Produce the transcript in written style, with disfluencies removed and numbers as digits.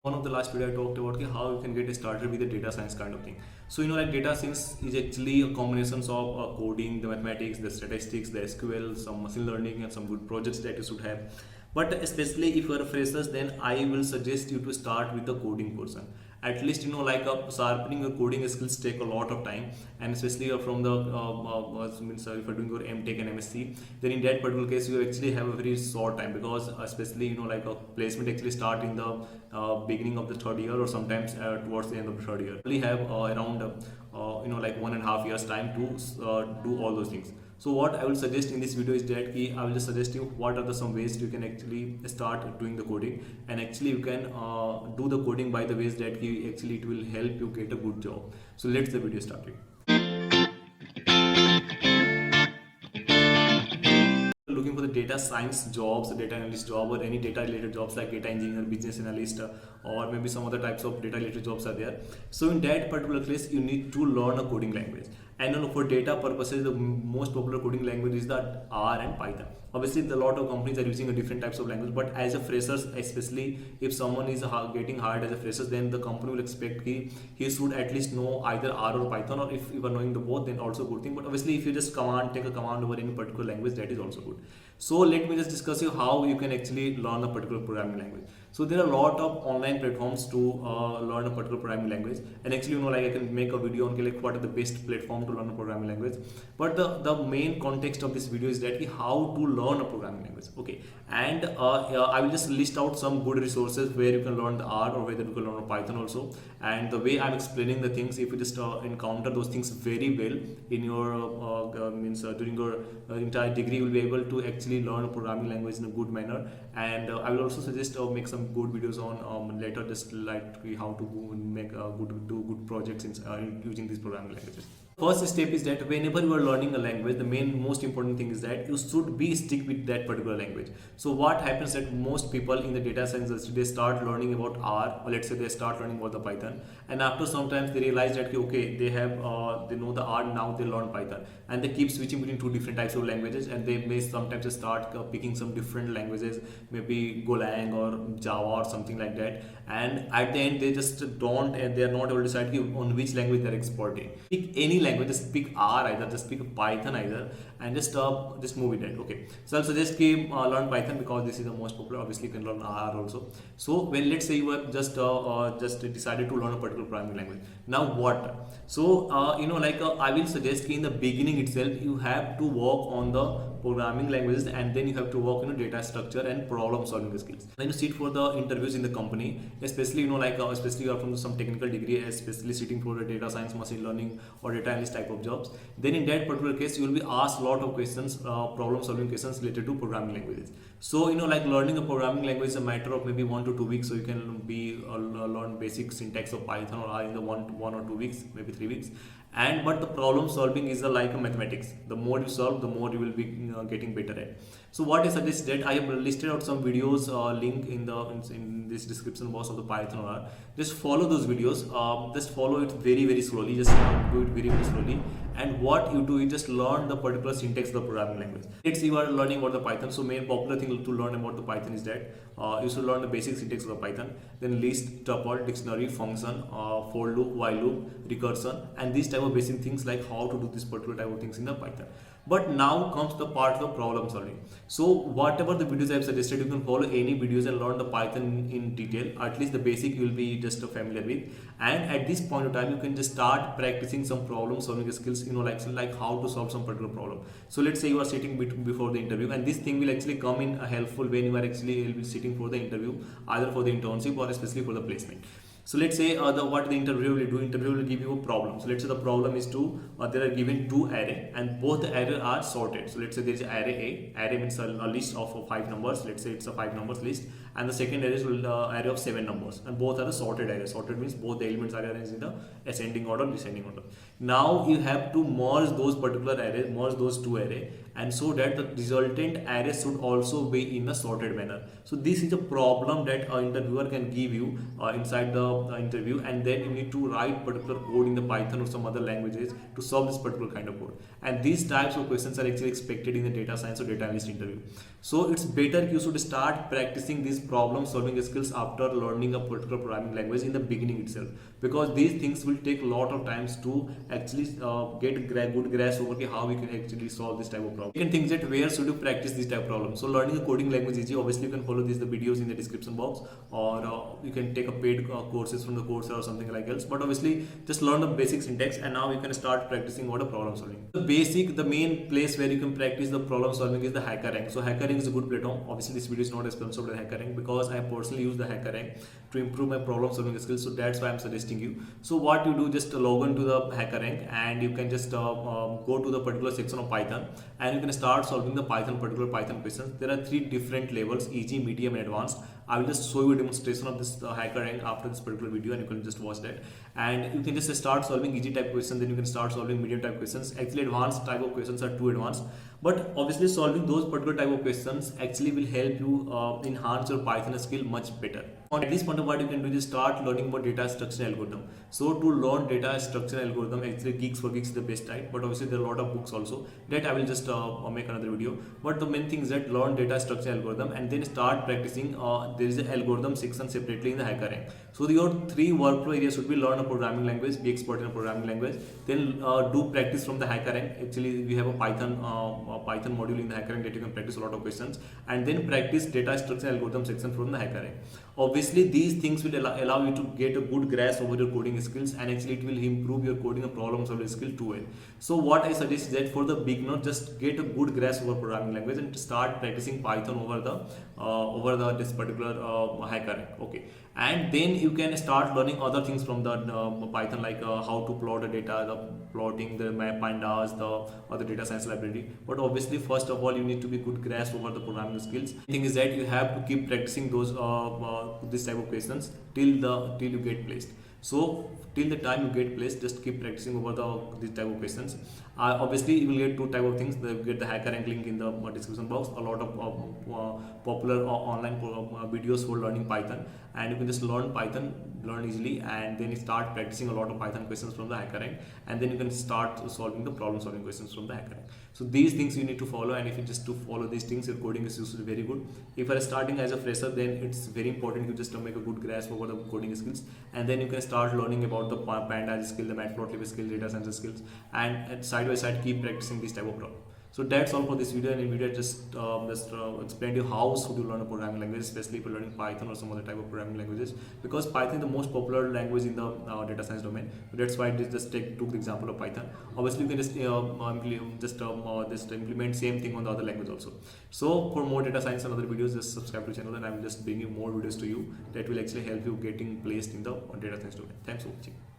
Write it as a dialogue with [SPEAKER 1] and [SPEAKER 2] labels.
[SPEAKER 1] One of the last video I talked about how you can get started with the data science kind of thing. So like data science is actually a combination of coding, the mathematics, the statistics, the SQL, some machine learning, and some good projects that you should have. But especially if you are freshers, then I will suggest you to start with the coding portion. At least like sharpening your coding skills take a lot of time, and especially from the means if you're doing your MTech and MSc, then in that particular case you actually have a very short time, because especially like a placement actually start in the beginning of the third year, or sometimes towards the end of the third year. We have around like 1.5 years time to do all those things. So what I will suggest in this video is that I will just suggest you what are the some ways you can actually start doing the coding, and actually you can do the coding by the ways that actually it will help you get a good job. So let's the video started. Looking for the data science jobs, data analyst job, or any data related jobs like data engineer, business analyst, or maybe some other types of data related jobs are there. So in that particular case you need to learn a coding language, and for data purposes the most popular coding language is the R and Python. Obviously a lot of companies are using a different types of language, but as a freshers, especially if someone is getting hired as a freshers, then the company will expect he should at least know either R or Python, or if you are knowing the both, then also good thing. But obviously if you just take a command over any particular language, that is also good. So let me just discuss you how you can actually learn a particular programming language. So there are a lot of online platforms to learn a particular programming language, and actually like I can make a video on like what are the best platform to learn a programming language. But the main context of this video is that how to learn a programming language. Okay, and I will just list out some good resources where you can learn the R, or whether you can learn Python also. And the way I'm explaining the things, if you just encounter those things very well in your during your entire degree, you will be able to actually learn a programming language in a good manner. And I will also suggest make some good videos on later, just like how to make do good projects in using these programming languages. First step is that whenever you are learning a language, the most important thing is that you should be stick with that particular language. So what happens that most people in the data science industry, they start learning about R, or let's say they start learning about the Python, and after sometimes they realize that okay, they know the R, now they learn Python, and they keep switching between two different types of languages, and they may sometimes start picking some different languages, maybe Golang or Java or something like that, and at the end they just don't, and they are not able to decide on which language they are exporting. Pick any language, just pick R either, just pick Python either, and just move with that. Okay, so I'll suggest learn Python because this is the most popular. Obviously you can learn R also. So when let's say you have just decided to learn a particular programming language, now what? So I will suggest in the beginning itself you have to work on the programming languages, and then you have to work data structure and problem solving skills. When you sit for the interviews in the company, especially especially you are from some technical degree, especially sitting for the data science, machine learning, or data analyst type of jobs, then in that particular case you will be asked a lot of questions, problem solving questions related to programming languages. So like learning a programming language is a matter of maybe 1 to 2 weeks. So you can be learn basic syntax of Python or R in the one or 2 weeks, maybe 3 weeks. And but the problem solving is like a mathematics. The more you solve, the more you will be getting better at. So what I suggest that I have listed out some videos, link in this description box of the Python or R. Just follow those videos. Just follow it very slowly. Just do it very slowly. And what you do is just learn the particular syntax of the programming language. Let's say you are learning about the Python. So main popular thing to learn about the Python is that you should learn the basic syntax of the Python, then list, tuple, dictionary, function, for loop, while loop, recursion, and these type of basic things, like how to do this particular type of things in the Python. But now comes the part of the problem solving. So whatever the videos I have suggested, you can follow any videos and learn the Python in detail. At least the basic you will be just familiar with. And at this point of time, you can just start practicing some problem solving skills, like how to solve some particular problem. So let's say you are sitting before the interview, and this thing will actually come in helpful when you are actually sitting for the interview, either for the internship or especially for the placement. So let's say what the interview will do. Interview will give you a problem. So let's say the problem is there are given two array, and both the array are sorted. So let's say there is array A. Array means a list of 5 numbers. Let's say it's a 5 numbers list, and the second array is array of 7 numbers, and both are the sorted array. Sorted means both the elements are arranged in the ascending order, descending order. Now you have to merge those particular arrays, merge those two array, and so that the resultant array should also be in a sorted manner. So this is a problem that an interviewer can give you inside the interview, and then you need to write particular code in the Python or some other languages to solve this particular kind of code. And these types of questions are actually expected in the data science or data analyst interview. So it's better you should start practicing these problem solving skills after learning a particular programming language in the beginning itself, because these things will take a lot of times to actually get good grasp over how we can actually solve this type of problem. You can think that where should you practice this type of problem. So learning a coding language is easy. Obviously you can follow the videos in the description box, or you can take a paid courses from the Coursera or something like else, but obviously just learn the basic syntax and now you can start practicing what a problem solving. The main place where you can practice the problem solving is the HackerRank. So HackerRank is a good platform. Obviously this video is not sponsored by HackerRank, because I personally use the HackerRank to improve my problem solving skills, so that's why I'm suggesting you. So what you do, just log on to the HackerRank and you can just go to the particular section of Python and you can start solving the particular Python questions. There are 3 different levels: easy, medium and advanced. I will just show you a demonstration of this HackerRank after this particular video and you can just watch that, and you can just start solving easy type questions, then you can start solving medium type questions. Actually advanced type of questions are too advanced, but obviously solving those particular type of questions actually will help you enhance your Python skill much better. At this point of what you can do is start learning about data structure algorithm. So to learn data structure algorithm, actually Geeks for Geeks is the best type, but obviously there are a lot of books also that I will just make another video. But the main thing is that learn data structure algorithm and then start practicing. There is an algorithm section separately in the HackerRank. So your 3 workflow areas should be: learn a programming language, be expert in a programming language, then do practice from the HackerRank. Actually we have a Python module in the HackerRank that you can practice a lot of questions, and then practice data structure algorithm section from the HackerRank. Obviously these things will allow you to get a good grasp over your coding skills, and actually it will improve your coding and problem solving skill too well. So what I suggest is that for the beginner, just get a good grasp over programming language and start practicing Python over this particular HackerRank. Okay, and then you can start learning other things from the Python, like how to plot the data, the plotting, the pandas, the other data science library. But obviously first of all you need to be good grasp over the programming skills. The thing is that you have to keep practicing those this type of questions till you get placed. So till the time you get placed, just keep practicing over these type of questions. Obviously you will get 2 type of things. You get the HackerRank link in the description box, a lot of popular online videos for learning Python, and you can just learn Python, learn easily, and then you start practicing a lot of Python questions from the HackerRank, and then you can start solving the problem solving questions from the HackerRank. So these things you need to follow, and if you just to follow these things, your coding is usually very good. If you are starting as a fresher, then it's very important you just make a good grasp over the coding skills, and then you can start learning about the pandas skill, the matplotlib skill, data science skills, and side by side keep practicing this type of problem. So that's all for this video, and in video just explained you how should you learn a programming language, especially if you're learning Python or some other type of programming languages, because Python is the most popular language in the data science domain. So that's why I just took the example of Python. Obviously you can just implement same thing on the other language also. So for more data science and other videos, just subscribe to the channel, and I will just bring you more videos to you that will actually help you getting placed in the data science domain. Thanks for watching.